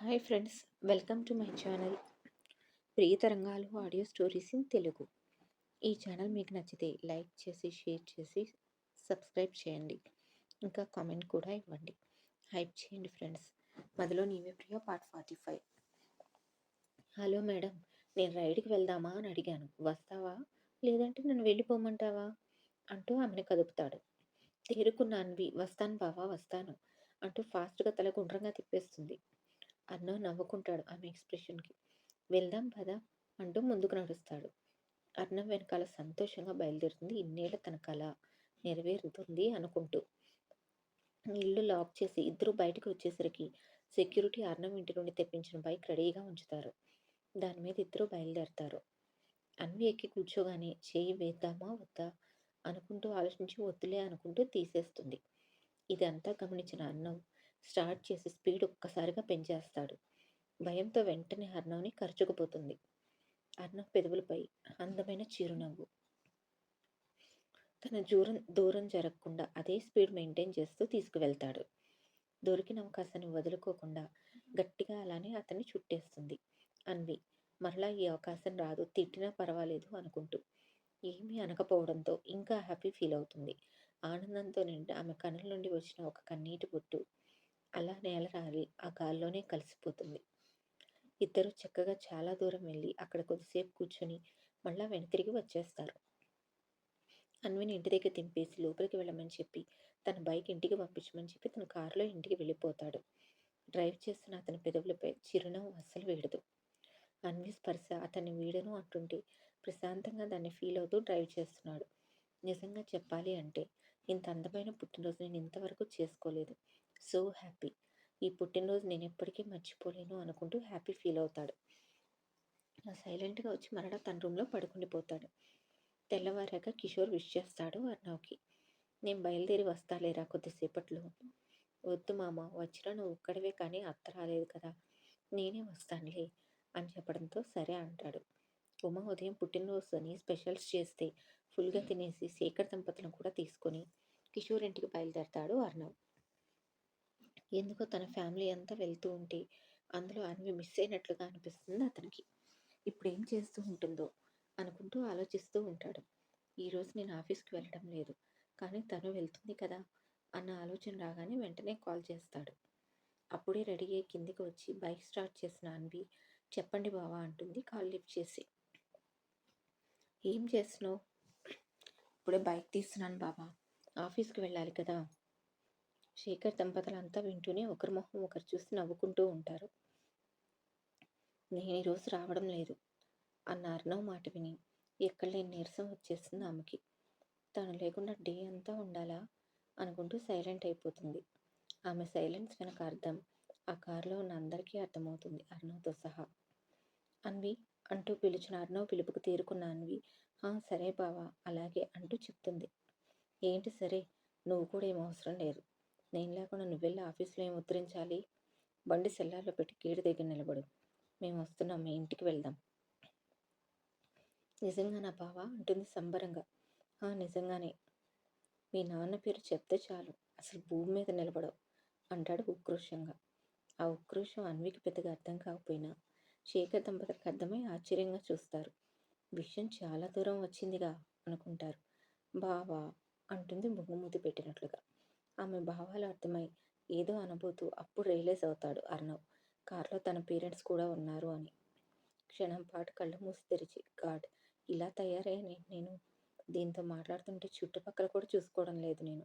Hi friends, welcome to my channel Priya Tarangalu audio stories in Telugu. ఈ channel మీకు నచ్చితే like చేసి, షేర్ చేసి, సబ్స్క్రైబ్ చేయండి. ఇంకా కామెంట్ కూడా ఇవ్వండి. హైప్ చేయండి ఫ్రెండ్స్. మొదలో నీవే ప్రియ పార్ట్ 45. హలో మేడం, నేను రైడ్కి వెళ్దామా అని అడిగాను. వస్తావా, లేదంటే నన్ను వెళ్ళిపోమంటావా అంటూ ఆమెను కదుపుతాడు. తేరుకున్న అన్వి వస్తాను బావా వస్తాను అంటూ ఫాస్ట్గా తల గుండ్రంగా తిప్పేస్తుంది. అన్న నవ్వుకుంటాడు ఆమె ఎక్స్ప్రెషన్కి. వెళ్దాం పదా అంటూ ముందుకు నడుస్తాడు. అర్ణవ్ వెనకాల సంతోషంగా బయలుదేరుతుంది. ఇన్నేళ్ల తన కళ నెరవేరుతుంది అనుకుంటూ. ఇల్లు లాక్ చేసి ఇద్దరు బయటకు వచ్చేసరికి సెక్యూరిటీ అర్ణవ్ ఇంటి నుండి తెప్పించిన బైక్ రెడీగా ఉంచుతారు. దాని మీద ఇద్దరు బయలుదేరతారు. అన్వి ఎక్కి కూర్చోగానే చేయి వేద్దామా వద్దా అనుకుంటూ ఆలోచించి వద్దులే అనుకుంటూ తీసేస్తుంది. ఇదంతా గమనించిన అర్ణవ్ స్టార్ట్ చేసి స్పీడ్ ఒక్కసారిగా పెంచేస్తాడు. భయంతో వెంటనే అర్ణవ్ని కరుచుకుపోతుంది. అర్ణవ్ పెదవులపై అందమైన చిరునవ్వు. తన దూరం జరగకుండా అదే స్పీడ్ మెయింటైన్ చేస్తూ తీసుకువెళ్తాడు. దొరికిన అవకాశాన్ని వదులుకోకుండా గట్టిగా అలానే అతన్ని చుట్టేస్తుంది అన్వి. మరలా ఈ అవకాశం రాదు, తిట్టినా పర్వాలేదు అనుకుంటూ. ఏమీ అనకపోవడంతో ఇంకా హ్యాపీ ఫీల్ అవుతుంది. ఆనందంతో నిండి ఆమె కనుల నుండి వచ్చిన ఒక కన్నీటి బొట్టు అలా నేలరాలి ఆ గాల్లోనే కలిసిపోతుంది. ఇద్దరు చక్కగా చాలా దూరం వెళ్ళి అక్కడ కొద్దిసేపు కూర్చొని మళ్ళా వెనుతిరిగి వచ్చేస్తారు. అన్విని ఇంటి దగ్గర దింపేసి లోపలికి వెళ్ళమని చెప్పి తన బైక్ ఇంటికి పంపించమని చెప్పి తన కారులో ఇంటికి వెళ్ళిపోతాడు. డ్రైవ్ చేస్తున్న అతని పెదవులపై చిరునవ్వు అస్సలు వీడదు. అన్వి స్పర్శ అతన్ని వీడను అంటుంటే ప్రశాంతంగా దాన్ని ఫీల్ అవుతూ డ్రైవ్ చేస్తున్నాడు. నిజంగా చెప్పాలి అంటే ఇంత అందమైన పుట్టినరోజు నేను ఇంతవరకు చేసుకోలేదు. So happy. ఈ పుట్టినరోజు నేను ఎప్పటికీ మర్చిపోలేను అనుకుంటూ హ్యాపీ ఫీల్ అవుతాడు. సైలెంట్గా వచ్చి మరలా తన రూమ్లో పడుకుండిపోతాడు. తెల్లవారాక కిషోర్ విష్ చేస్తాడు అర్ణవ్కి. నేను బయలుదేరి వస్తాలేరా కొద్దిసేపట్లో. వద్దు మామ, వచ్చినా నువ్వు ఒక్కడివే కానీ అత్త రాలేదు కదా, నేనే వస్తానులే అని చెప్పడంతో సరే అంటాడు. ఉమ ఉదయం పుట్టినరోజు అని స్పెషల్స్ చేస్తే ఫుల్గా తినేసి శేఖర్ దంపతులను కూడా తీసుకొని కిషోర్ ఇంటికి బయలుదేరతాడు అర్ణవ్. ఎందుకో తన ఫ్యామిలీ అంతా వెళ్తూ ఉంటే అందులో అన్వి మిస్ అయినట్లుగా అనిపిస్తుంది అతనికి. ఇప్పుడు ఏం చేస్తూ ఉంటుందో అనుకుంటూ ఆలోచిస్తూ ఉంటాడు. ఈరోజు నేను ఆఫీస్కి వెళ్ళడం లేదు, కానీ తను వెళ్తుంది కదా అన్న ఆలోచన రాగానే వెంటనే కాల్ చేస్తాడు. అప్పుడే రెడీ అయ్యి కిందికి వచ్చి బైక్ స్టార్ట్ చేసిన అన్వి చెప్పండి బావా అంటుంది కాల్ లిఫ్ట్ చేసి. ఏం చేస్తున్నావు? ఇప్పుడే బైక్ తీస్తున్నాను బావా, ఆఫీస్కి వెళ్ళాలి కదా. శేఖర్ దంపతులంతా వింటూనే ఒకరి మొహం ఒకరు చూసి నవ్వుకుంటూ ఉంటారు. నేను ఈరోజు రావడం లేదు అన్న అర్ణవ్ మాట విని ఎక్కడలేని నీరసం వచ్చేస్తుంది ఆమెకి. తను లేకుండా డే అంతా ఉండాలా అనుకుంటూ సైలెంట్ అయిపోతుంది. ఆమె సైలెన్స్ వెనక అర్థం ఆ కారులో ఉన్న అందరికీ అర్థమవుతుంది, అర్ణవ్తో సహా. అన్వి అంటూ పిలిచిన అర్ణవ్ పిలుపుకు తేరుకున్న అన్వి సరే బావా అలాగే అంటూ చెప్తుంది. ఏంటి సరే, నువ్వు కూడా ఏం అవసరం లేదు. నేను లేకుండా నువ్వెళ్ళి ఆఫీస్లో ఏం ఉద్ధరించాలి? బండి సెల్లార్లో పెట్టి గేటు దగ్గర నిలబడు, మేము వస్తున్నాం, మీ ఇంటికి వెళ్దాం. నిజంగానా బావా అంటుంది సంబరంగా. నిజంగానే. మీ నాన్న పేరు చెప్తే చాలు అసలు భూమి మీద నిలబడవు అంటాడు ఉక్రోషంగా. ఆ ఉక్రోషం అన్వికి పెద్దగా అర్థం కాకపోయినా శేఖర్ దంపతులకు అర్థమై ఆశ్చర్యంగా చూస్తారు. విషయం చాలా దూరం వచ్చిందిగా అనుకుంటారు. బావా అంటుంది బొంగుమూతి పెట్టినట్లుగా. ఆమె భావాలు అర్థమై ఏదో అనబోతూ అప్పుడు రియలైజ్ అవుతాడు అర్ణవ్ కారులో తన పేరెంట్స్ కూడా ఉన్నారు అని. క్షణం పాటు కళ్ళు మూసి తెరిచి గాడ్, ఇలా తయారయ్యాను నేను, దీంతో మాట్లాడుతుంటే చుట్టుపక్కల కూడా చూసుకోవడం లేదు నేను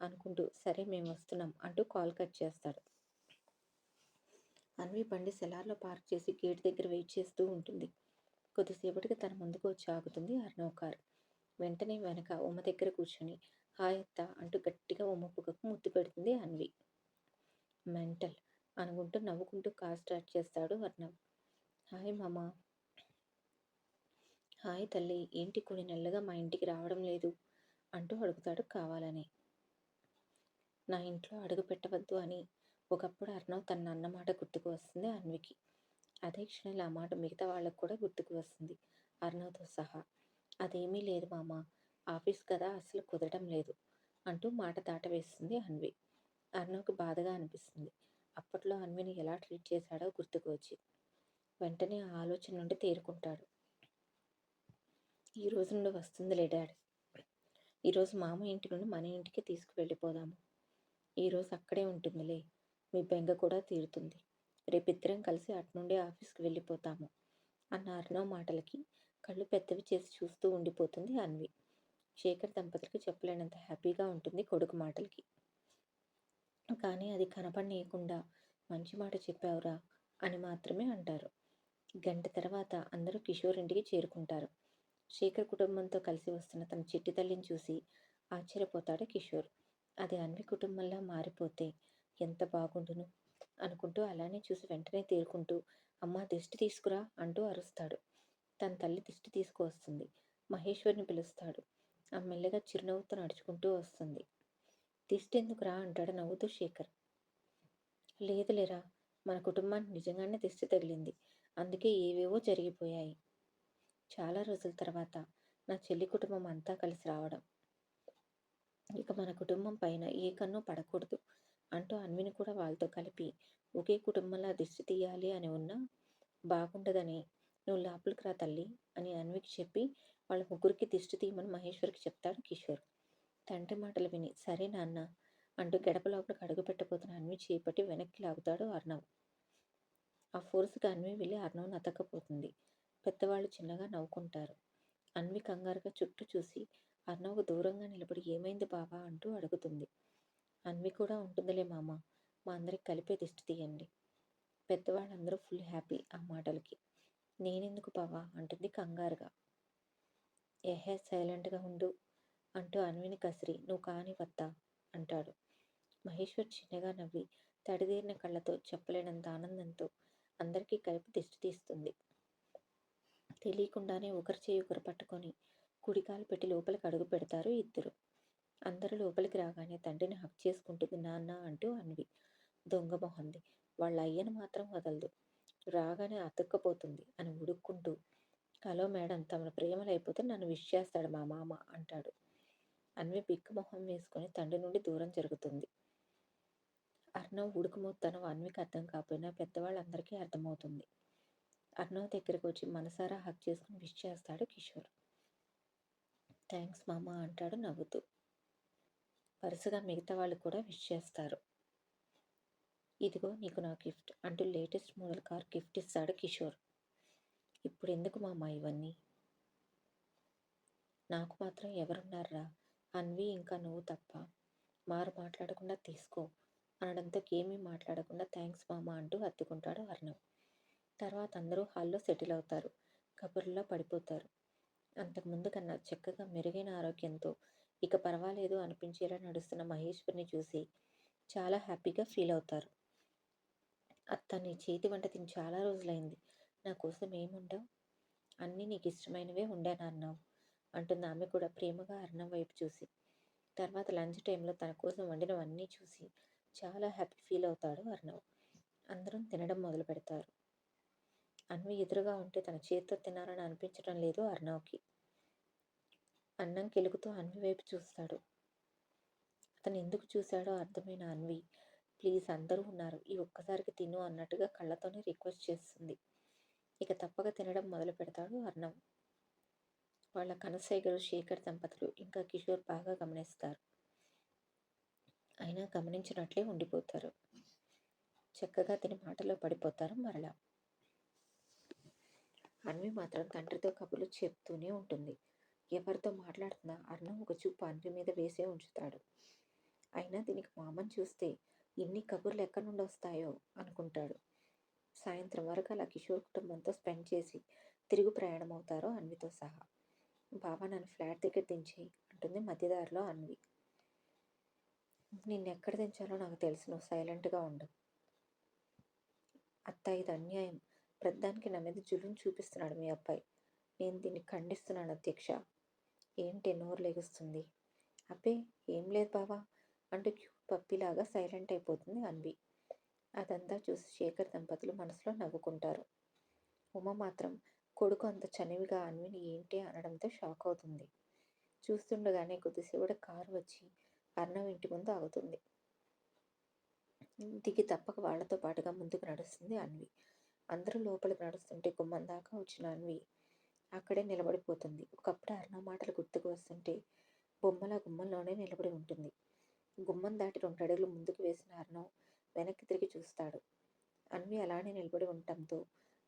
అనుకుంటూ సరే మేము వస్తున్నాం అంటూ కాల్ కట్ చేస్తాడు. అన్వి బండి సెలార్లో పార్క్ చేసి గేట్ దగ్గర వెయిట్ చేస్తూ ఉంటుంది. కొద్దిసేపటికి తన ముందుకు వచ్చి ఆగుతుంది అర్ణవ్ కార్. వెంటనే వెనక ఉమ దగ్గర కూర్చొని హాయ్ అత్త అంటూ గట్టిగా ఉమ బుగ్గకు ముద్దు పెడుతుంది అన్వి. మెంటల్ అనుకుంటూ నవ్వుకుంటూ కార్ స్టార్ట్ చేస్తాడు అర్ణవ్. హాయ్ మామా. హాయ్ తల్లి, ఏంటి కొన్ని నెలలుగా మా ఇంటికి రావడం లేదు అంటూ అడుగుతాడు కావాలని. నా ఇంట్లో అడుగు పెట్టవద్దు అని ఒకప్పుడు అర్ణవ్ తన అన్నమాట గుర్తుకు వస్తుంది అన్వికి. అదే క్షణంలో ఆ మాట మిగతా వాళ్ళకు కూడా గుర్తుకు వస్తుంది, అర్ణవ్తో సహా. అదేమీ లేదు మామ, ఆఫీస్ కదా అసలు కుదరడం లేదు అంటూ మాట దాటవేస్తుంది అన్వి. అర్ణవ్కి బాధగా అనిపిస్తుంది. అప్పట్లో అన్విని ఎలా ట్రీట్ చేశాడో గుర్తుకు వచ్చి వెంటనే ఆ ఆలోచన నుండి తేరుకుంటాడు. ఈ రోజు నుండి వస్తుందిలే డాడీ. ఈరోజు మామ ఇంటి నుండి మన ఇంటికి తీసుకువెళ్ళిపోదాము. ఈరోజు అక్కడే ఉంటుందిలే. మీ బెంగ కూడా తీరుతుంది. రేపిద్దరం కలిసి అటునుండి ఆఫీస్కి వెళ్ళిపోతాము అన్న అర్ణవ్ మాటలకి కళ్ళు పెద్దవి చేసి చూస్తూ ఉండిపోతుంది అన్వి. శేఖర్ దంపతులకి చెప్పలేనంత హ్యాపీగా ఉంటుంది కొడుకు మాటలకి. కానీ అది కనపడనీయకుండా మంచి మాట చెప్పావురా అని మాత్రమే అంటారు. గంట తర్వాత అందరూ కిషోర్ ఇంటికి చేరుకుంటారు. శేఖర్ కుటుంబంతో కలిసి వస్తున్న తన చిట్టి తల్లిని చూసి ఆశ్చర్యపోతాడు కిషోర్. అది అన్వి కుటుంబంలా మారిపోతే ఎంత బాగుండును అనుకుంటూ అలానే చూసి వెంటనే తేరుకుంటూ అమ్మా దిష్టి తీసుకురా అంటూ అరుస్తాడు. తన తల్లి దిష్టి తీసుకువస్తుంది. మహేశ్వర్ని పిలుస్తాడు. ఆ మెల్లగా చిరునవ్వుతో నడుచుకుంటూ వస్తుంది. దిష్టి ఎందుకురా అంటాడు నవ్వుతూ శేఖర్. లేదులేరా, మన కుటుంబానికి నిజంగానే దిష్టి తగిలింది. అందుకే ఏవేవో జరిగిపోయాయి. చాలా రోజుల తర్వాత నా చెల్లి కుటుంబం అంతా కలిసి రావడం. ఇక మన కుటుంబం పైన ఏ కన్ను పడకూడదు అంటూ అన్విని కూడా వాళ్ళతో కలిపి ఒకే కుటుంబంలా దిష్టి తీయాలి అని ఉన్నా బాగుండదని నువ్వు లోపలికి రా తల్లి అని అన్వికి చెప్పి వాళ్ళ ముగ్గురికి దిష్టి తీయమని మహేశ్వర్కి చెప్తాడు కిషోర్. తండ్రి మాటలు విని సరే నాన్న అంటూ గడప లోపలికి అడుగు పెట్టబోతున్న అన్వి చేపట్టి వెనక్కి లాగుతాడు అర్ణవ్. ఆ ఫోర్స్గా అన్వి వెళ్ళి అర్ణవ్ని అతక్కపోతుంది. పెద్దవాళ్ళు చిన్నగా నవ్వుకుంటారు. అన్వి కంగారుగా చుట్టూ చూసి అర్ణవ్కు దూరంగా నిలబడి ఏమైంది బావా అంటూ అడుగుతుంది. అన్వి కూడా ఉంటుందిలే మామ, మా అందరికి కలిపే దిష్టి తీయండి. పెద్దవాళ్ళందరూ ఫుల్ హ్యాపీ ఆ మాటలకి. నేనెందుకు బావా అంటుంది కంగారుగా. ఏహే సైలెంట్గా ఉండు అంటూ అన్విని కసిరి నువ్వు కాని వత్తా అంటాడు. మహేశ్వర్ చిన్నగా నవ్వి తడిదేరిన కళ్ళతో చెప్పలేనంత ఆనందంతో అందరికీ కలిపి దిష్టి తీస్తుంది. తెలియకుండానే ఒకరి చేయి ఒకరు పట్టుకొని కుడికాలు పెట్టి లోపలికి అడుగు పెడతారు ఇద్దరు. అందరూ లోపలికి రాగానే తండ్రిని హక్ చేసుకుంటుంది నాన్న అంటూ అన్వి. దొంగ మొహంది, వాళ్ళ అయ్యను మాత్రం వదలదు. రాగానే అతుక్కపోతుంది అని ఉడుక్కుంటూ హలో మేడం, తమ ప్రేమలు అయిపోతే నన్ను విష్ చేస్తాడు మా మామ అంటాడు. అన్వి బిక్కు మొహం వేసుకొని తండ్రి నుండి దూరం జరుగుతుంది. అర్ణవ్ ఉడుకుమోత్తనం అన్వికి అర్థం కాకపోయినా పెద్దవాళ్ళందరికీ అర్థమవుతుంది. అర్ణవ్ దగ్గరకు వచ్చి మనసారా హక్ చేసుకుని విష్ చేస్తాడు కిషోర్. థ్యాంక్స్ మామ అంటాడు నవ్వుతూ. వరుసగా మిగతా వాళ్ళు కూడా విష్ చేస్తారు. ఇదిగో నీకు నా గిఫ్ట్ అంటూ లేటెస్ట్ మోడల్ కార్ గిఫ్ట్ ఇస్తాడు కిషోర్. ఇప్పుడు ఎందుకు మామ ఇవన్నీ? నాకు మాత్రం ఎవరున్నారా, అన్వి ఇంకా నువ్వు తప్ప. మారు మాట్లాడకుండా తీసుకో అనడంతో ఏమీ మాట్లాడకుండా థ్యాంక్స్ మామ అంటూ హత్తుకుంటాడు అర్ణవ్. తర్వాత అందరూ హాల్లో సెటిల్ అవుతారు. కబుర్లో పడిపోతారు. అంతకుముందు కన్నా చక్కగా మెరుగైన ఆరోగ్యంతో ఇక పర్వాలేదు అనిపించేలా నడుస్తున్న మహేశ్వర్ని చూసి చాలా హ్యాపీగా ఫీల్ అవుతారు. అత్త నీ చేతి వంట తిని చాలా రోజులైంది. నా కోసం ఏముండవు? అన్నీ నీకు ఇష్టమైనవే ఉండాను అర్ణవ్ అంటుంది ఆమె కూడా ప్రేమగా అర్ణవ్ వైపు చూసి. తర్వాత లంచ్ టైంలో తన కోసం వండినవన్నీ చూసి చాలా హ్యాపీ ఫీల్ అవుతాడు అర్ణవ్. అందరం తినడం మొదలు పెడతారు. అన్వి ఎదురుగా ఉంటే తన చేతితో తినాలని అనిపించడం లేదు అర్ణవ్కి. అన్నం కెలుగుతూ అన్వి వైపు చూస్తాడు. అతను ఎందుకు చూశాడో అర్థమైన అన్వి ప్లీజ్ అందరూ ఉన్నారు, ఈ ఒక్కసారికి తిను అన్నట్టుగా కళ్ళతోనే రిక్వెస్ట్ చేస్తుంది. ఇక తప్పక తినడం మొదలు పెడతాడు అర్ణవ్. వాళ్ళ కనసైగలు శేఖర్ దంపతులు ఇంకా కిషోర్ బాగా గమనిస్తారు. అయినా గమనించినట్లే ఉండిపోతారు. చక్కగా తిని మాటలో పడిపోతారు మరలా. అన్వి మాత్రం తండ్రితో కబుర్లు చెప్తూనే ఉంటుంది. ఎవరితో మాట్లాడుతున్నా అర్ణవ్ ఒక చూపు అన్వి మీద వేసే ఉంచుతాడు. అయినా దీనికి మామని చూస్తే ఎన్ని కబుర్లు ఎక్కడి నుండి వస్తాయో అనుకుంటాడు. సాయంత్రం వరకు అలా కిషోర్ కుటుంబంతో స్పెండ్ చేసి తిరుగు ప్రయాణం అవుతారు అన్వితో సహా. బాబా నన్ను ఫ్లాట్ దగ్గర దించేయి అంటుంది మధ్యదారిలో అన్వి. నిన్నెక్కడ దించాలో నాకు తెలుసు, నువ్వు సైలెంట్గా ఉండు. అత్త ఇది అన్యాయం, ప్రతిదానికి నా మీద జులుం చూపిస్తున్నాడు మీ అబ్బాయి. నేను దీన్ని ఖండిస్తున్నాను అధ్యక్ష. ఏంటి నోరు లెగుస్తుంది? అబ్బే ఏం లేదు బావా అంటూ క్యూట్ పప్పిలాగా సైలెంట్ అయిపోతుంది అన్వి. అదంతా చూసి శేఖర్ దంపతులు మనసులో నవ్వుకుంటారు. ఉమ మాత్రం కొడుకు అంత చనివిగా అన్విని ఏంటి అనడంతో షాక్ అవుతుంది. చూస్తుండగానే కొద్దిసేపటి కారు వచ్చి అర్ణవ్ ఇంటి ముందు ఆగుతుంది. దిగి తప్పక వాళ్ళతో పాటుగా ముందుకు నడుస్తుంది అన్వి. అందరూ లోపలికి నడుస్తుంటే గుమ్మం దాకా వచ్చిన అన్వి అక్కడే నిలబడిపోతుంది. ఒకప్పుడు అర్ణవ్ మాటలు గుర్తుకు వస్తుంటే బొమ్మల గుమ్మంలోనే నిలబడి ఉంటుంది. గుమ్మం దాటి 2 అడుగులు ముందుకు వేసిన అర్ణవ్ వెనక్కి తిరిగి చూస్తాడు. అన్వి అలానే నిలబడి ఉండటంతో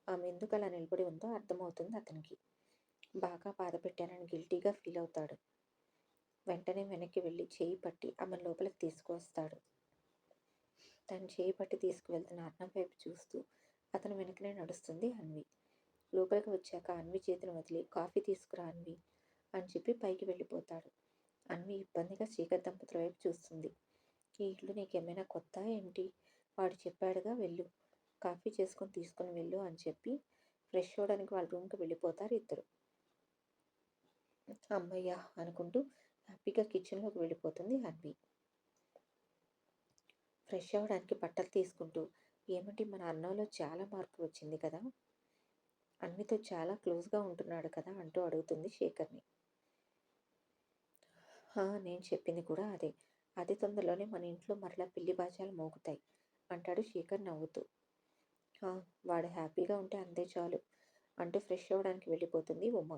ఆమె ఎందుకు అలా నిలబడి ఉందో అర్థమవుతుంది అతనికి. బాగా బాధ పెట్టానని గిల్టీగా ఫీల్ అవుతాడు. వెంటనే వెనక్కి వెళ్ళి చేయి పట్టి ఆమెను లోపలికి తీసుకువస్తాడు. తను చేయి పట్టి తీసుకువెళ్తున్న అర్ణవ్ వైపు చూస్తూ అతను వెనకనే నడుస్తుంది అన్వి. లోపలికి వచ్చాక అన్వి చేతిని వదిలి కాఫీ తీసుకురా అన్వి అని చెప్పి పైకి వెళ్ళిపోతాడు. అన్వి ఇబ్బందిగా శ్రీకర్ దంపతుల వైపు చూస్తుంది. ఈ ఇల్లు నీకేమైనా కొత్త ఏమిటి? వాడు చెప్పాడుగా వెళ్ళు, కాఫీ చేసుకొని తీసుకుని వెళ్ళు అని చెప్పి ఫ్రెష్ అవ్వడానికి వాళ్ళ రూమ్కి వెళ్ళిపోతారు ఇద్దరు. అమ్మయ్య అనుకుంటూ హ్యాపీగా కిచెన్లోకి వెళ్ళిపోతుంది అన్వి. ఫ్రెష్ అవ్వడానికి బట్టలు తీసుకుంటూ ఏమిటి మన అన్నంలో చాలా మార్పు వచ్చింది కదా, అన్వితో చాలా క్లోజ్గా ఉంటున్నాడు కదా అంటూ అడుగుతుంది శేఖర్ని. నేను చెప్పింది కూడా అదే. అతి తొందరలోనే మన ఇంట్లో మరలా పెళ్లి బాజాలు మోగుతాయి అంటాడు శేఖర్ నవ్వుతూ. వాడు హ్యాపీగా ఉంటే అంతే చాలు అంటూ ఫ్రెష్ అవ్వడానికి వెళ్ళిపోతుంది ఉమ.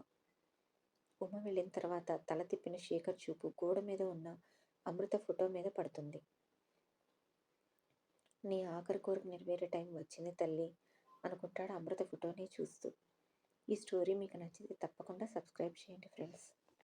ఉమ వెళ్ళిన తర్వాత తల తిప్పిన శేఖర్ చూపు గోడ మీద ఉన్న అమృత ఫోటో మీద పడుతుంది. నీ ఆఖరి కోరిక నెరవేరే టైం వచ్చింది తల్లి అనుకుంటాడు అమృత ఫోటోని చూస్తూ. ఈ స్టోరీ మీకు నచ్చితే తప్పకుండా సబ్స్క్రైబ్ చేయండి ఫ్రెండ్స్.